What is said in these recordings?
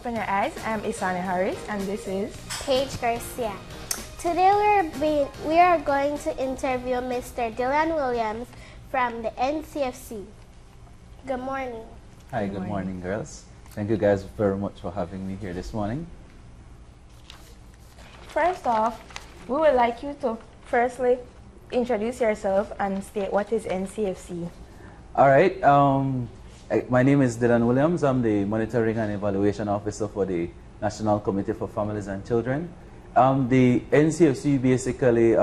Open Your Eyes. I'm Isani Harris, and this is Paige Garcia. Today we are going to interview Mr. Dylan Williams from the NCFC. Good morning. Hi, good morning, girls. Thank you guys very much for having me here this morning. First off, we would like you to firstly introduce yourself and state what is NCFC. All right. My name is Dylan Williams. I'm the Monitoring and Evaluation Officer for the National Committee for Families and Children. The NCFC basically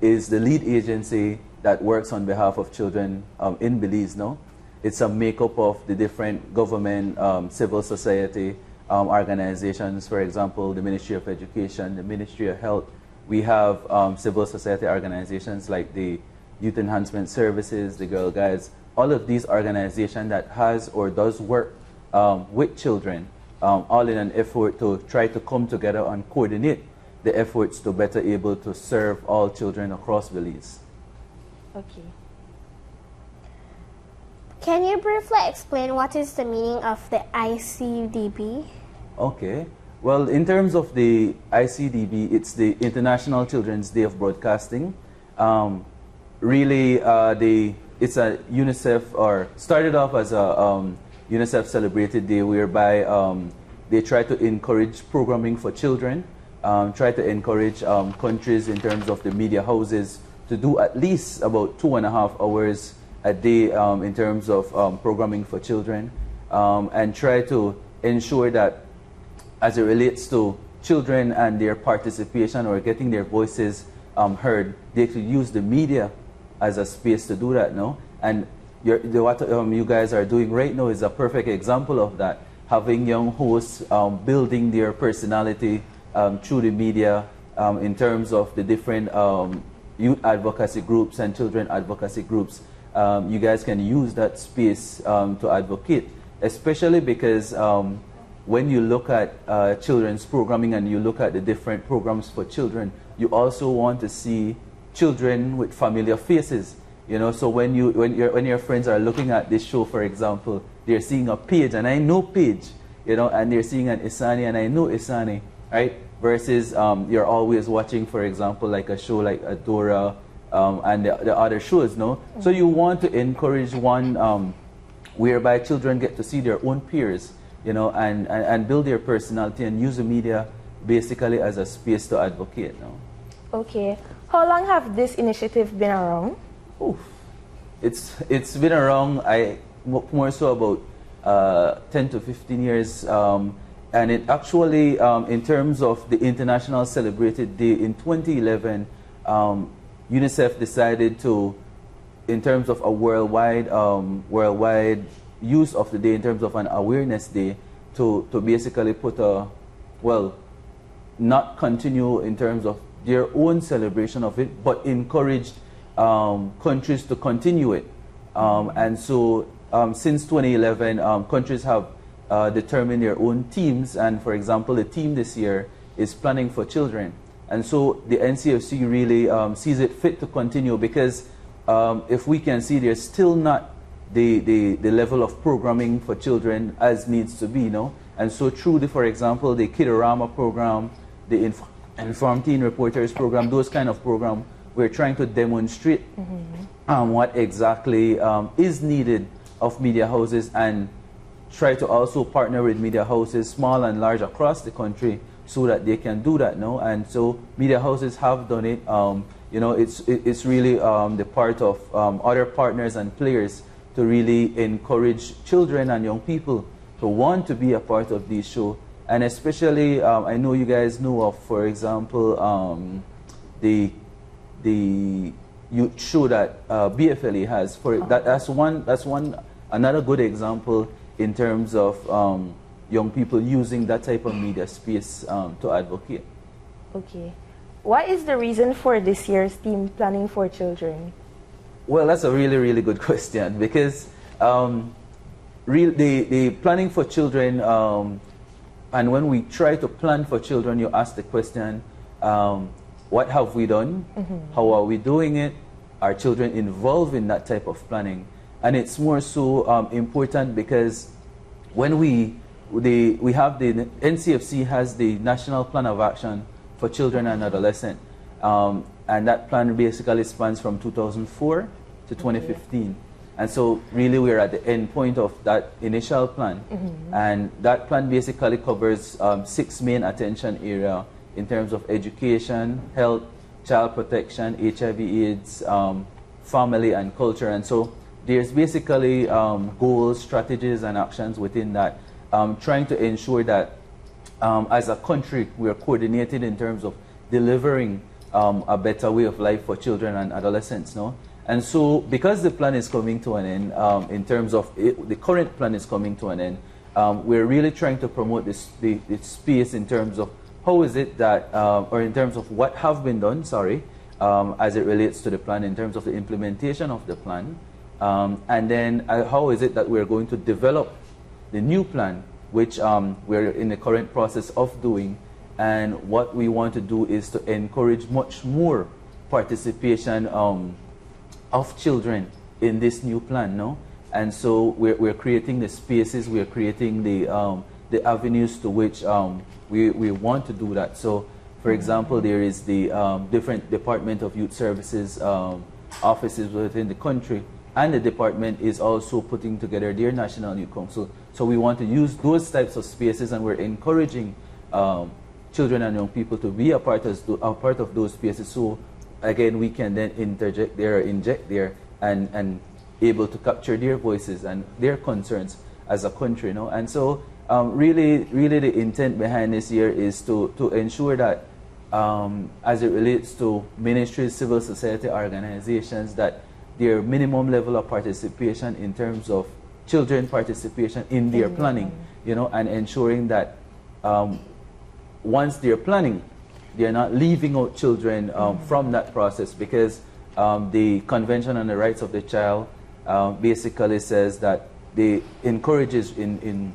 is the lead agency that works on behalf of children in Belize. No, it's a makeup of the different government, civil society organizations. For example, the Ministry of Education, the Ministry of Health. We have civil society organizations like the Youth Enhancement Services, the Girl Guides. All of these organizations that has or does work with children, all in an effort to try to come together and coordinate the efforts to better able to serve all children across Belize. Okay. Can you briefly explain what is the meaning of the ICDB? Okay. Well, in terms of the ICDB, it's the International Children's Day of Broadcasting. It's a UNICEF, or started off as a UNICEF celebrated day whereby they try to encourage programming for children, try to encourage countries in terms of the media houses to do at least about 2.5 hours a day in terms of programming for children, and try to ensure that as it relates to children and their participation or getting their voices heard, they could use the media as a space to do that, no? And what you guys are doing right now is a perfect example of that. Having young hosts building their personality through the media in terms of the different youth advocacy groups and children advocacy groups. You guys can use that space to advocate, especially because when you look at children's programming and you look at the different programs for children, you also want to see children with familiar faces, you know. So when your friends are looking at this show, for example, they're seeing a Paige, and I know Paige, you know, and they're seeing an Isani, and I know Isani, right? Versus you're always watching, for example, like a show like Adora and the other shows, no? Mm-hmm. So you want to encourage one whereby children get to see their own peers, you know, and build their personality and use the media basically as a space to advocate, no? Okay. How long have this initiative been around? Oof. It's been around, more so about 10 to 15 years. And it actually, in terms of the International Celebrated Day in 2011, UNICEF decided to, in terms of a worldwide use of the day, in terms of an awareness day, to basically put not continue in terms of their own celebration of it, but encouraged countries to continue it. And so since 2011, countries have determined their own teams, and for example, the team this year is planning for children. And so the NCFC really sees it fit to continue, because if we can see there's still not the level of programming for children as needs to be, you know. And so through for example, the Kidorama program, the Informed Teen Reporters program, those kind of program, we're trying to demonstrate what exactly is needed of media houses, and try to also partner with media houses, small and large, across the country, so that they can do that, no? And so media houses have done it. You know, it's really the part of other partners and players to really encourage children and young people to want to be a part of these shows. And especially, I know you guys know of, for example, the youth show that BFLE has. That's another good example in terms of young people using that type of media space to advocate. Okay. What is the reason for this year's theme, Planning for Children? Well, that's a really, really good question, because the Planning for Children, and when we try to plan for children, you ask the question, what have we done? How are we doing it? Are children involved in that type of planning? And it's more so important because when we we have the NCFC has the National Plan of Action for Children and Adolescents, and that plan basically spans from 2004 to 2015. And so really we're at the end point of that initial plan. And that plan basically covers 6 main attention areas in terms of education, health, child protection, HIV/AIDS, family and culture. And so there's basically goals, strategies and actions within that, trying to ensure that as a country we are coordinated in terms of delivering a better way of life for children and adolescents. No? And so because the plan is coming to an end, in terms of the current plan is coming to an end, we're really trying to promote the space in terms of how is it that, or in terms of what have been done, as it relates to the plan in terms of the implementation of the plan. And then how is it that we're going to develop the new plan, which we're in the current process of doing. And what we want to do is to encourage much more participation of children in this new plan, no? And so we're creating the spaces, we're creating the avenues to which we want to do that. So, for example, there is the different Department of Youth Services offices within the country, and the department is also putting together their National Youth Council. So we want to use those types of spaces, and we're encouraging children and young people to be a part of those spaces. So again, we can then interject there, inject there, and able to capture their voices and their concerns as a country, you know. And so really the intent behind this year is to ensure that as it relates to ministries, civil society organizations, that their minimum level of participation in terms of children participation in their planning, you know, and ensuring that once they're planning, they're not leaving out children from that process, because the Convention on the Rights of the Child basically says that they encourages in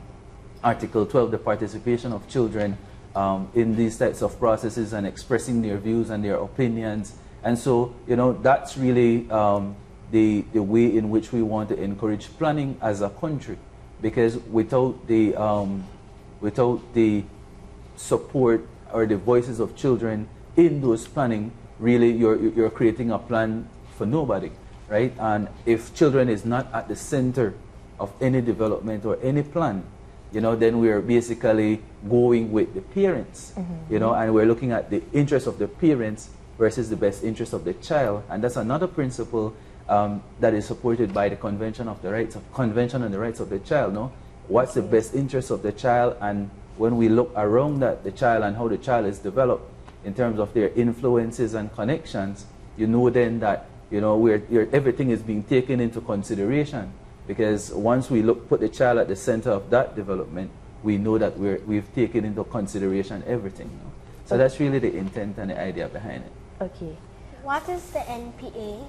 Article 12 the participation of children in these types of processes and expressing their views and their opinions. And so, you know, that's really the way in which we want to encourage planning as a country, because without the support or the voices of children in those planning, really you're creating a plan for nobody, right? And if children is not at the center of any development or any plan, you know, then we're basically going with the parents, you know, and we're looking at the interest of the parents versus the best interest of the child. And that's another principle that is supported by the Convention on the Rights of the Child. No, what's the best interest of the child? And when we look around at the child and how the child is developed in terms of their influences and connections, you know then that, you know, everything is being taken into consideration. Because once we put the child at the center of that development, we know that we've taken into consideration everything. You know? So that's really the intent and the idea behind it. Okay. What is the NPA?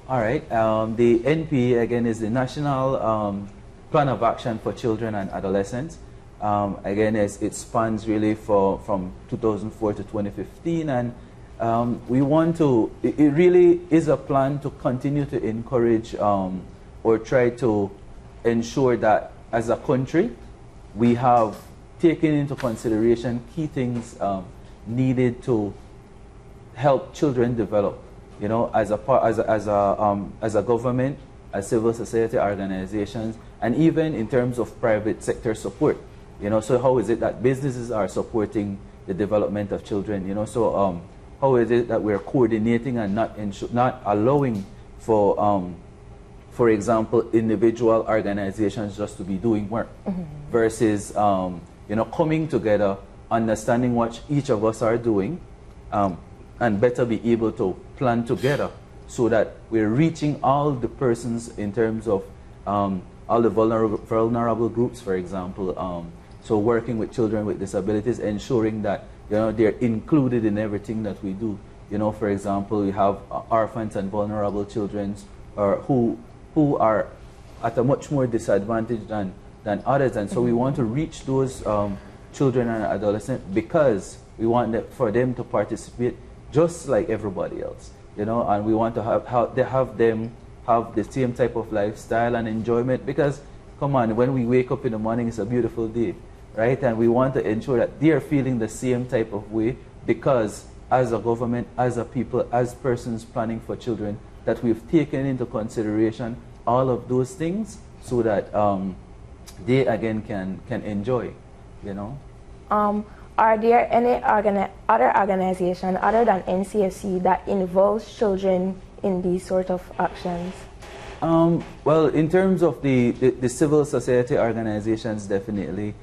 All right. The NPA, again, is the National Plan of Action for Children and Adolescents. Again, it spans really from 2004 to 2015. And we want to, it really is a plan to continue to encourage or try to ensure that as a country, we have taken into consideration key things needed to help children develop, you know, as a government, as civil society organizations, and even in terms of private sector support, you know. So how is it that businesses are supporting the development of children, you know? So how is it that we're coordinating and not allowing for example, individual organizations just to be doing work, versus, you know, coming together, understanding what each of us are doing, and better be able to plan together so that we're reaching all the persons in terms of all the vulnerable groups, for example. So working with children with disabilities, ensuring that, you know, they're included in everything that we do. You know, for example, we have orphans and vulnerable children who are at a much more disadvantage than others. And so we want to reach those children and adolescents, because we want for them to participate just like everybody else, you know, and we want to have them have the same type of lifestyle and enjoyment. Because, come on, when we wake up in the morning, it's a beautiful day. right? And we want to ensure that they're feeling the same type of way, because as a government, as a people, as persons planning for children, that we've taken into consideration all of those things so that they again can enjoy, you know. Are there any other organization other than NCFC that involves children in these sort of actions? Well, in terms of the civil society organizations, definitely,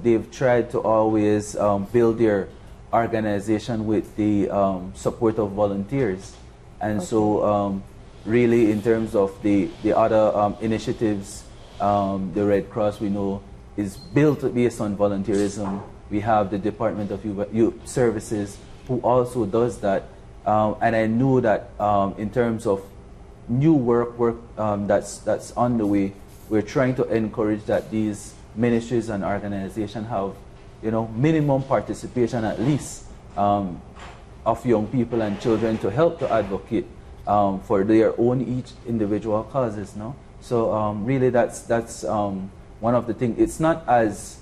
they've tried to always build their organization with the support of volunteers. And okay. So really in terms of the other initiatives, the Red Cross, we know, is built based on volunteerism. We have the Department of Youth Services, who also does that. And I know that in terms of new work that's on the way, we're trying to encourage that these ministries and organizations have, you know, minimum participation at least of young people and children to help to advocate for their own each individual causes, no? So really that's one of the things. It's not as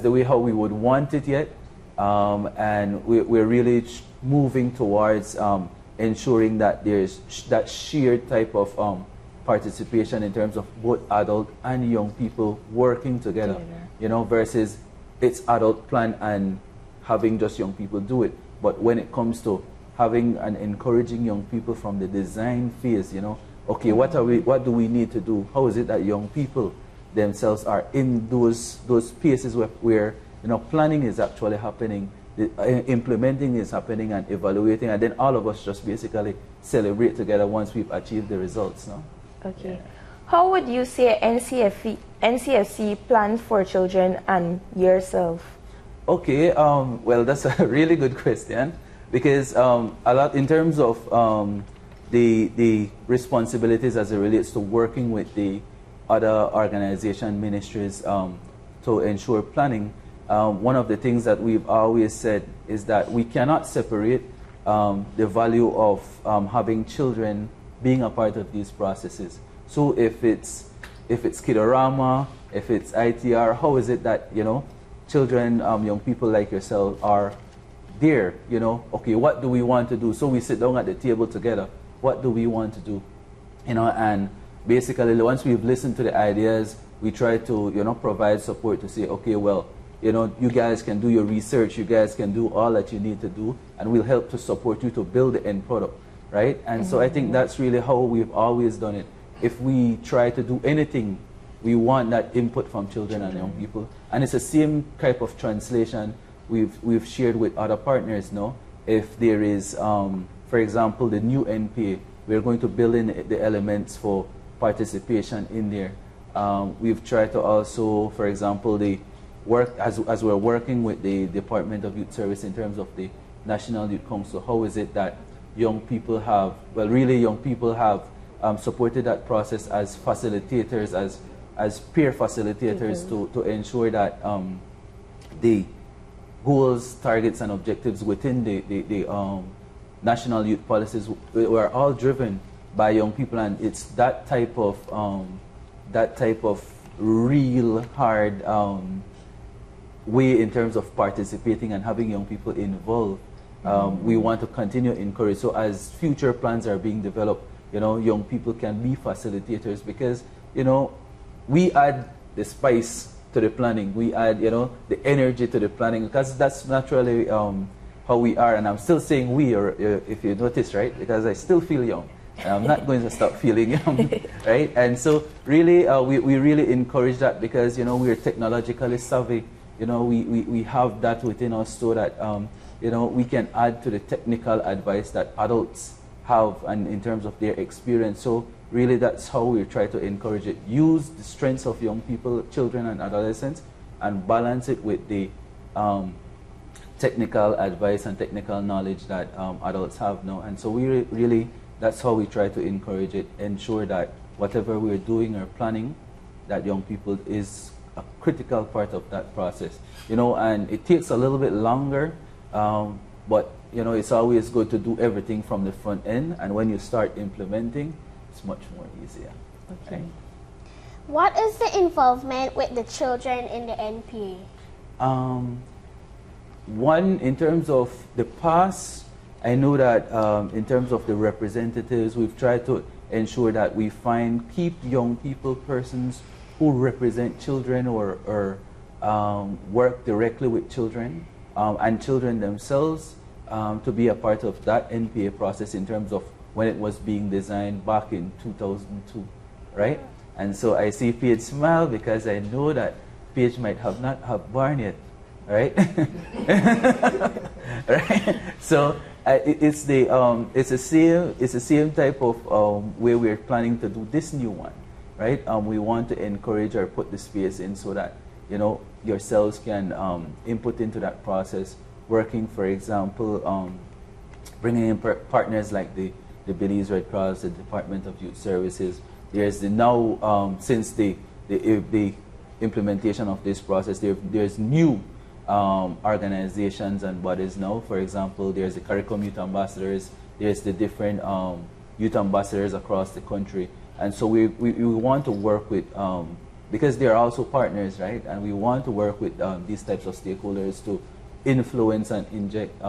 the way how we would want it yet, and we're really moving towards ensuring that there's that shared type of participation in terms of both adult and young people working together, you know, versus it's adult plan and having just young people do it. But when it comes to having and encouraging young people from the design phase, you know, okay, what do we need to do? How is it that young people themselves are in those spaces where you know, planning is actually happening, implementing is happening, and evaluating, and then all of us just basically celebrate together once we've achieved the results, no? Okay. Yeah. How would you say NCFC plans for children and yourself? Okay, well, that's a really good question, because a lot in terms of the responsibilities as it relates to working with the other organization ministries to ensure planning, one of the things that we've always said is that we cannot separate the value of having children being a part of these processes. So if it's Kidorama, if it's ITR, how is it that, you know, children, young people like yourself are there, you know, okay, what do we want to do? So we sit down at the table together. What do we want to do? You know, and basically once we've listened to the ideas, we try to, you know, provide support to say, okay, well, you know, you guys can do your research, you guys can do all that you need to do, and we'll help to support you to build the end product, right? And so I think that's really how we've always done it. If we try to do anything, we want that input from children and young people. And it's the same type of translation we've shared with other partners, no? If there is, for example, the new NPA, we're going to build in the elements for participation in there. We've tried to also, for example, the work as we're working with the Department of Youth Service in terms of the National Youth Council, how is it that young people have, well, really young people have supported that process as facilitators, as peer facilitators to ensure that the goals, targets, and objectives within the national youth policies were all driven by young people, and it's that type of real hard way in terms of participating and having young people involved. We want to continue to encourage. So as future plans are being developed, you know, young people can be facilitators, because, you know, we add the spice to the planning. We add, you know, the energy to the planning, because that's naturally how we are. And I'm still saying we, or if you notice, right? Because I still feel young. And I'm not going to stop feeling young, right? And so really, we really encourage that, because, you know, we're technologically savvy. You know, we have that within us, so that, you know, we can add to the technical advice that adults have, and in terms of their experience. So really, that's how we try to encourage it. Use the strengths of young people, children and adolescents, and balance it with the technical advice and technical knowledge that adults have now. And so we really, that's how we try to encourage it, ensure that whatever we're doing or planning, that young people is a critical part of that process. You know, and it takes a little bit longer, but, you know, it's always good to do everything from the front end, and when you start implementing, it's much more easier. Okay. Right? What is the involvement with the children in the NPA? One, in terms of the past, I know that in terms of the representatives, we've tried to ensure that we keep young people, persons who represent children or work directly with children and children themselves to be a part of that NPA process in terms of when it was being designed back in 2002, right? And so I see Paige smile because I know that Paige might not have born yet, right? Right? So it's the same type of way we're planning to do this new one, right? We want to encourage or put the space in so that yourselves can input into that process. Working, for example, bringing in partners like the Belize Red Cross, the Department of Youth Services. There's since the implementation of this process, there's new organizations and bodies now. For example, there's the Curriculum Youth Ambassadors, there's the different youth ambassadors across the country. And so we want to work with, because they're also partners, right? And we want to work with these types of stakeholders to influence and inject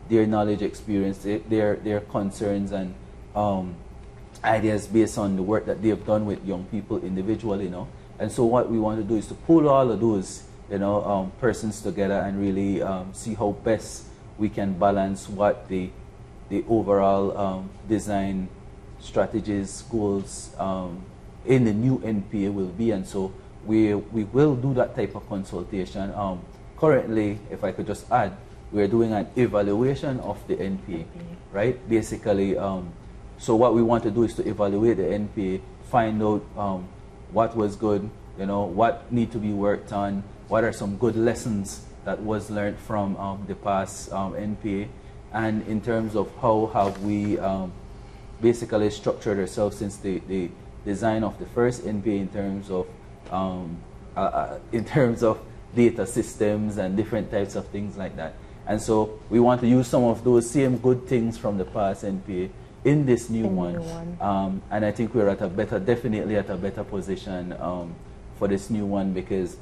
their knowledge, experience, their concerns and ideas based on the work that they have done with young people individually, And so what we want to do is to pull all of those, persons together and really see how best we can balance what the overall design strategies, goals in the new NPA will be. And so we will do that type of consultation. Currently, if I could just add, we're doing an evaluation of the NPA, right? Basically, so what we want to do is to evaluate the NPA, find out what was good, what need to be worked on, what are some good lessons that was learned from the past NPA, and in terms of how have we basically structured ourselves since the design of the first NPA in terms of data systems and different types of things like that. And so we want to use some of those same good things from the past NPA in this new one. And I think we're definitely at a better position for this new one because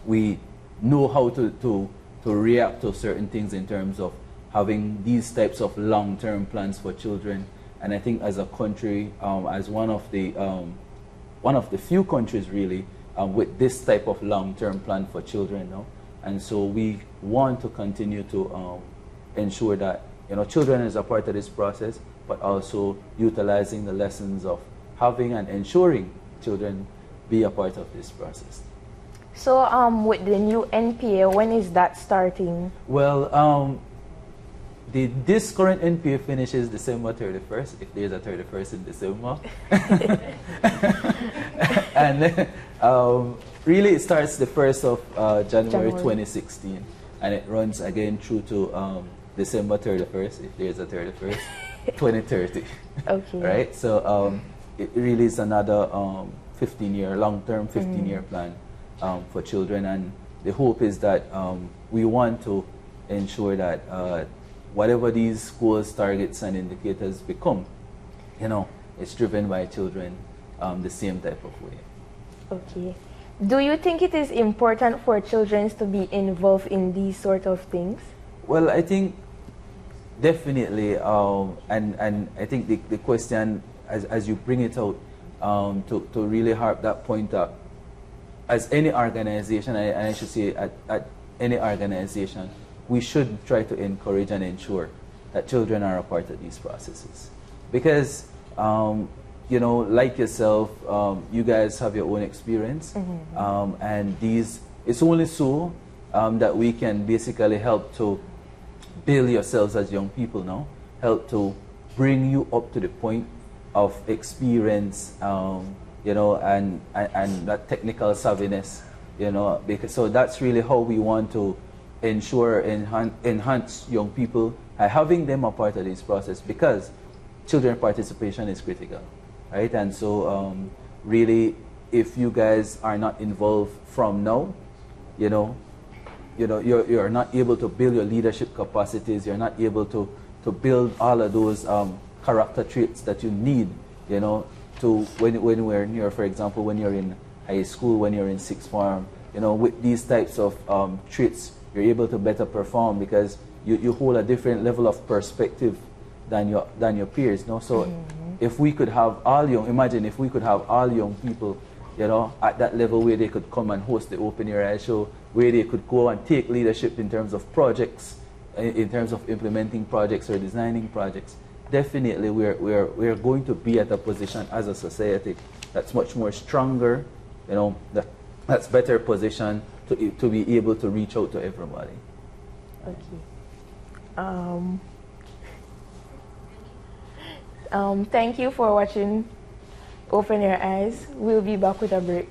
we know how to react to certain things in terms of having these types of long-term plans for children. And I think as a country, as one of the few countries really with this type of long-term plan for children, and so we want to continue to ensure that children is a part of this process, but also utilizing the lessons of having and ensuring children be a part of this process. So with the new NPA, when is that starting? Well, this current NPA finishes December 31st, if there's a 31st in December. And really it starts the 1st of January 2016, and it runs again through to December 31st, if there's a 31st, 2030. Okay. Right? So it really is another 15-year, long-term 15-year plan for children, and the hope is that we want to ensure that whatever these goals, targets, and indicators become, it's driven by children the same type of way. Okay. Do you think it is important for children to be involved in these sort of things? Well, I think definitely, and I think the question, as you bring it out, to really harp that point up, as any organization, and I should say at any organization, we should try to encourage and ensure that children are a part of these processes. Because, like yourself, you guys have your own experience, and it's only so that we can basically help to build yourselves as young people now, help to bring you up to the point of experience, and that technical savviness, because so that's really how we want to ensure enhance young people by having them a part of this process, because children participation is critical, right? And so really, if you guys are not involved from now, you're not able to build your leadership capacities, you're not able to build all of those character traits that you need, to when you're, for example, when you're in high school, when you're in sixth form. You know, with these types of traits, you're able to better perform because you hold a different level of perspective than your peers. No, so if we could have all young, imagine if we could have all young people, you know, at that level where they could come and host the Open Your Eyes show, where they could go and take leadership in terms of projects, in terms of implementing projects or designing projects. Definitely, we're going to be at a position as a society that's much more stronger, you know, that's better positioned to be able to reach out to everybody. Okay. Thank you for watching Open Your Eyes. We'll be back with a break.